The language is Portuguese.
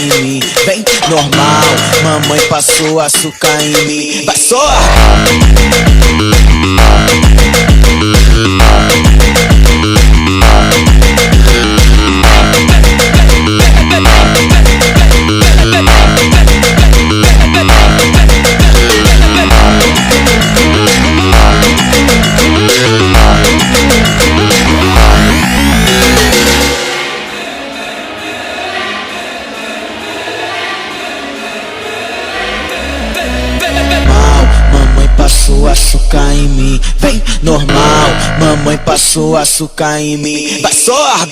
em mim. Vem, normal, mamãe passou açúcar em mim. Vai soar! Passou açúcar em mim, vem normal, mamãe passou açúcar em mim. Vai soar!